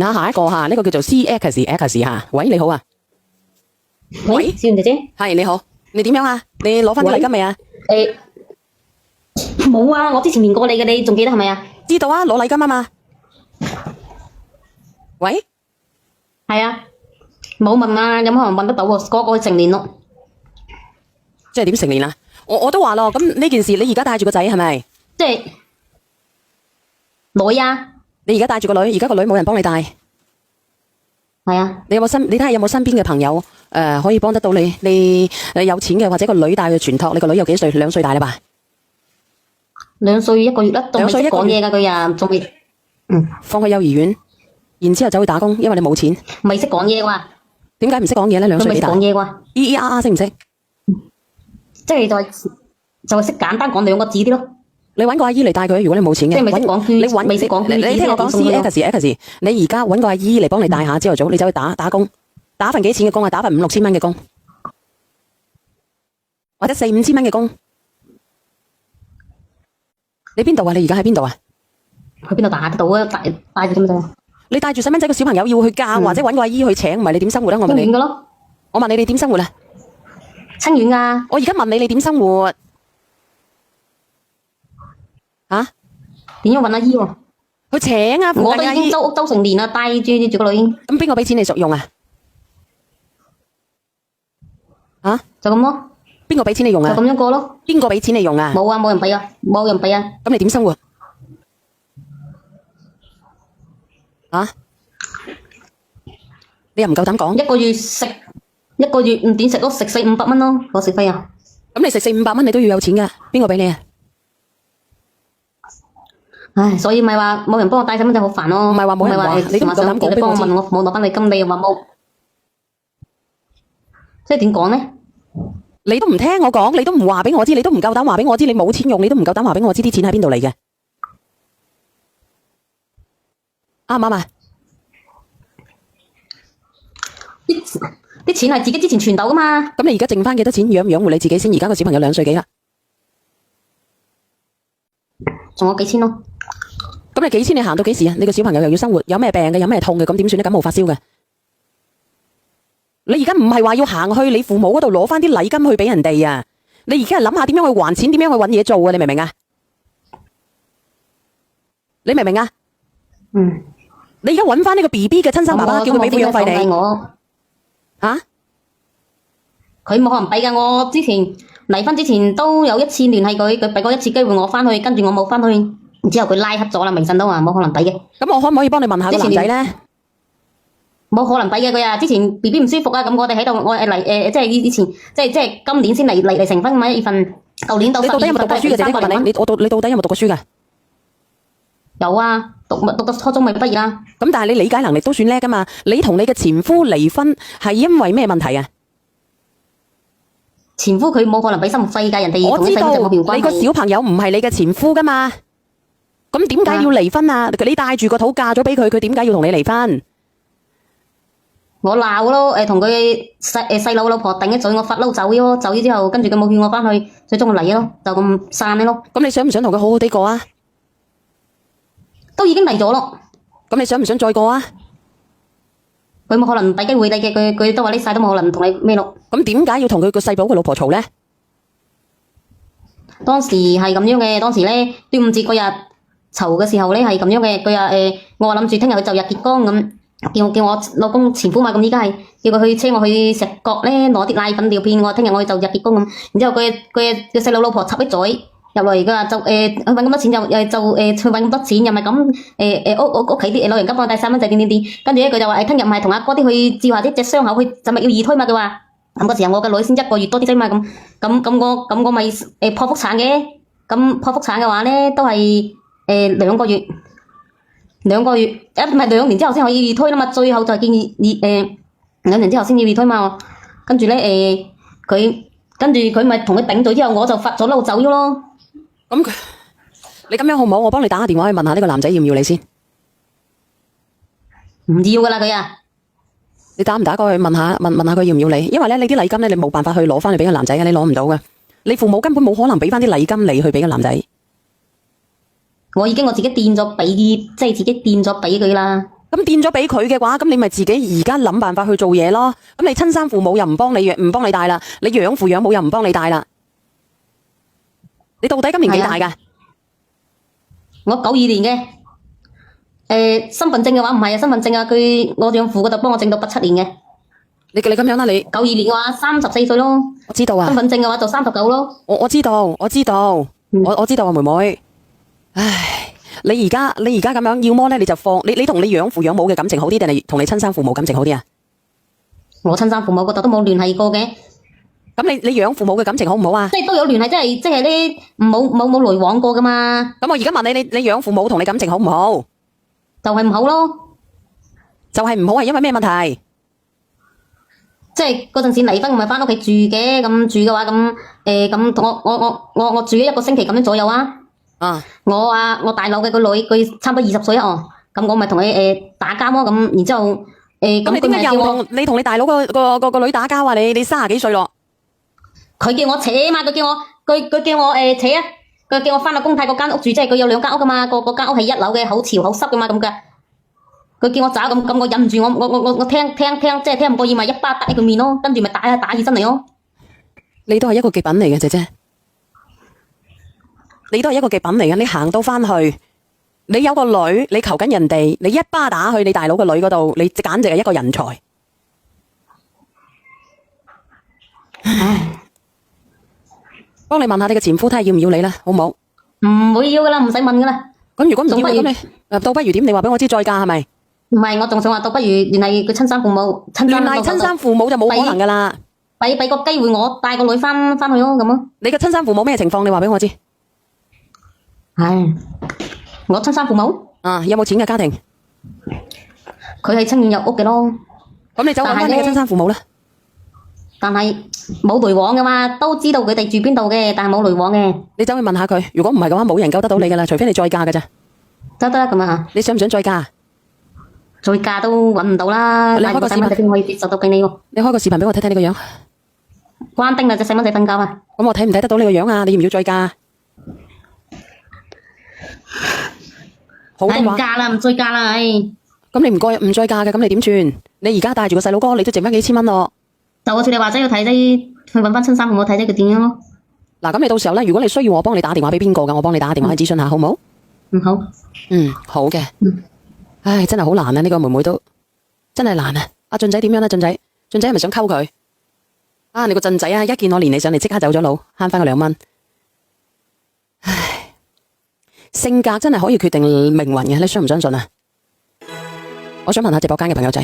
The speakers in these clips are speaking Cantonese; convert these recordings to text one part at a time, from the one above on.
下一個吓，呢個叫做 CX 吓，喂你好啊，喂，少賢姐姐，係你好，你點樣啊？你攞翻啲禮金未啊？冇啊，我之前問過你嘅，你仲記得係咪啊？知道啊，攞禮金啊嘛。喂，係啊，冇問啊，有冇可能問得到喎？嗰個成年咯，即係點成年啊？我都話咯，咁呢件事你而家帶住個仔係咪？即係女啊，你而家帶住個女，而家個女冇人幫你帶，係啊，你睇下有冇身邊嘅朋友可以幫得到你？你有錢嘅或者個女帶佢全托，你個女有幾歲？2歲大啦吧2歲1個月啦，仲未識講嘢㗎佢啊，仲未，放去幼兒園，然之後走去打工，因為你冇錢。未識講嘢啩？點解唔識講嘢咧？2歲幾大？佢未識講嘢啩？識唔識？即係就係識簡單講2個字啲咯。你揾個阿姨嚟帶佢，如果你冇錢嘅，即係未識講圈，未識講圈。你聽我講 CX，你而家揾個阿姨嚟幫你帶下，朝頭早你走去打工，打份幾錢嘅工啊？打份5、6千蚊嘅工，或者4、5千蚊嘅工。你邊度啊？你而家喺邊度啊？去邊度打得到啊？帶住咁就。你帶住細蚊仔個小朋友要去教，或者揾個阿姨去請，唔係你點生活啊？我問你。清遠嘅咯。我問你，你點生活啊？清遠㗎。我而家問你，你點生活？啊？點樣揾阿姨喎？去請啊！我都已經租成年啦，帶住個女。咁邊個俾錢你用啊？啊？就咁咯。邊個俾錢你用啊？就咁樣過咯。邊個俾錢你用啊？冇啊，冇人俾啊，冇人俾啊。咁你點生活？啊？你又唔夠膽講？一個月唔點食咯，食400-500蚊咯，伙食費啊。咁你食400-500蚊，你都要有錢噶，邊個俾你啊？唉，所以咪話冇人幫我帶細蚊仔好煩咯。唔係話冇人話，你都唔夠膽講俾我知。幫我問我冇攞翻禮金，你又話冇，即係點講咧？你都唔聽我講，你都唔話俾我知，你都唔夠膽話俾我知，你冇錢用，你都唔夠膽話俾我知啲錢喺邊度嚟嘅，啱唔啱啊？啲錢係自己之前存到噶嘛。咁你而家剩翻幾多錢養唔養活你自己先？而家個小朋友2歲幾啦，仲有幾千咯。咁你幾千你行到幾時啊？你個小朋友又要生活，有咩病嘅，有咩痛嘅，咁點算咧？感冒發燒嘅，你而家唔係話要行去你父母嗰度攞翻啲禮金去俾人哋啊？你而家係諗下點樣去還錢，點樣去搵嘢做啊？你明唔明啊？你明唔明啊？你而家搵翻呢個 BB 嘅親生爸爸，叫佢俾撫養費你。吓？佢冇可能俾噶，我之前離婚之前都有1次聯繫佢，佢俾過1次機會我翻去，跟住我冇翻去，然之後佢拉黑咗啦，微信都話冇可能俾嘅。咁我可唔可以幫你問下個男仔咧？冇可能俾嘅佢啊！之前 B B 唔舒服啊，咁我哋喺度，我嚟即係以前，即係今年先嚟成婚嘛，1月份，舊年到12月。你到底有冇讀過書嘅？姐姐問你，你到底有冇讀過書噶？有啊，讀到初中咪畢業啦。咁但係你理解能力都算叻噶嘛？你同你嘅前夫離婚係因為咩問題啊？前夫佢冇可能俾生活費㗎，人哋我知道你個小朋友唔係你嘅前夫噶嘛？咁點解要離婚啊？你帶住個肚嫁咗俾佢，佢點解要同你離婚？我鬧咯，同佢細佬老婆頂一嘴，我發嬲走咗，走咗之後，跟住佢冇勸我翻去，最終我嚟咗咯，就咁散咗咯。咁你想唔想同佢好好地過啊？都已經嚟咗咯。咁你想唔想再過啊？佢冇可能俾機會你嘅，佢都話呢世都冇可能同你咩咯。咁點解要同佢個細佬個老婆嘈咧？當時係咁樣嘅，當時咧端午節嗰日嘈嘅時候咧係咁樣嘅，佢話我話諗住聽日佢就日結光咁。叫我老公前夫嘛，咁依家係叫佢去車我去石角咧攞啲奶粉尿片，我聽日我就日結光咁。然之後佢細佬老婆插一嘴入嚟，佢話就去揾咁多錢去揾咁多錢，又咪咁屋企啲老人家幫我帶細蚊仔點，跟住咧佢就話聽日唔係同阿哥啲去照下啲隻傷口，去就咪要二胎嘛，佢話咁嗰時候我個女先1個月多啲啫嘛，咁我咪剖腹產嘅，咁剖腹產嘅話咧都係2個月。2個月，唔係2年之後先可以二胎啦嘛，最後就係建議2年之後先要二胎嘛。跟住咧佢咪同佢頂咗之後，我就發咗嬲走咗咯。咁你咁樣好唔好？我幫你打個電話去問下呢個男仔要唔要你先。唔要噶啦佢啊！你打唔打過去問下佢要唔要你？因為咧你啲禮金咧你冇辦法去攞翻去俾個男仔嘅，你攞唔到嘅。你父母根本冇可能俾翻啲禮金你去俾個男仔。我已經我自己墊咗俾，即係自己墊咗俾佢啦。咁墊咗俾佢嘅話，咁你咪自己而家諗辦法去做嘢咯。咁你親生父母又唔幫你帶啦，你養父養母又唔幫你帶啦。你到底今年幾大噶？我92年嘅，身份證嘅話唔係啊，身份證啊，我養父嗰度幫我整到87年嘅。你咁樣啦，你92年嘅話34歲咯。我知道啊。身份證嘅話就39咯。我知道，我知道啊，妹妹。唉，你而家咁樣，要麼咧你就放你同你養父養母嘅感情好啲，定係同你親生父母感情好啲啊？我親生父母嗰度都冇聯繫過嘅。咁你養父母嘅感情好唔好啊？即係都有聯繫，即係咧冇來往過噶嘛。咁我而家問你養父母同你感情好唔好？就係唔好咯。就係唔好係因為咩問題？即係嗰陣時離婚，我咪翻屋企住嘅，咁住嘅話咁我住咗1個星期咁樣左右啊。我大佬嘅個女，佢差唔多20歲啊。咁我咪同佢打交咯。咁然之後咁你點解又同你大佬個女打交啊？你30幾歲咯？佢叫我扯嘛，佢叫我扯啊，佢叫我翻到公太嗰間屋住，即係佢有2間屋噶嘛，個間屋係1樓嘅，好潮好濕噶嘛咁噶。佢叫我走，咁我忍唔住，我聽，即係聽唔過意，咪一巴打喺佢面咯，跟住咪打起身嚟咯。你都係一個極品嚟嘅，姐姐，你都係一個極品嚟嘅。你行到翻去，你有個女，你求緊人哋，你一巴打去你大佬個女嗰度，你簡直係一個人才。唉，幫你問下你嘅前夫睇下要唔要你啦，好唔好？唔會要噶啦，唔使問噶啦。咁如果唔要咁你倒不如點？你話俾我知再嫁係咪？唔係，我仲想話倒不如聯繫佢親生父母。聯繫親生父母就冇可能噶啦。俾個機會我帶個女翻去咯，咁咯。你嘅親生父母咩情況？你話俾我知。唉，我親生父母有冇錢嘅家庭？佢係清遠有屋嘅咯。咁你走揾翻你嘅親生父母啦。但係冇來往噶嘛，都知道佢哋住邊度嘅，但係冇來往嘅。你走去問下佢，如果唔係嘅話，冇人救得到你噶啦，除非你再嫁噶咋。得咁啊？你想唔想再嫁？再嫁都揾唔到啦。你開個視頻點可以接受到俾你喎？你開個視頻俾我睇睇你個樣。關丁啊，隻細蚊仔瞓覺啊。咁我睇唔睇得到你個樣啊？你要唔要再嫁？好嘅話，唔嫁啦，唔再嫁啦，唉。咁你唔再嫁嘅，咁你點算？你而家帶住個細佬哥，你都剩翻幾千蚊咯。就好似你話齋要睇啲，去揾翻親生父母睇睇佢點樣咯。嗱，咁你到時候咧，如果你需要我幫你打電話俾邊個嘅，我幫你打電話去諮詢下，好唔好？好。好嘅。唉，真係好難啊！呢個妹妹都真係難啊！阿俊仔點樣啊？俊仔係咪想溝佢？你個俊仔啊，一見我連你上嚟即刻走咗佬，慳翻個2蚊。唉，性格真係可以決定命運嘅，你相唔相信啊？我想問下直播間嘅朋友仔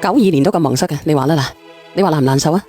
，92年都咁蒙塞嘅，你話啦嗱，你話難唔難受啊？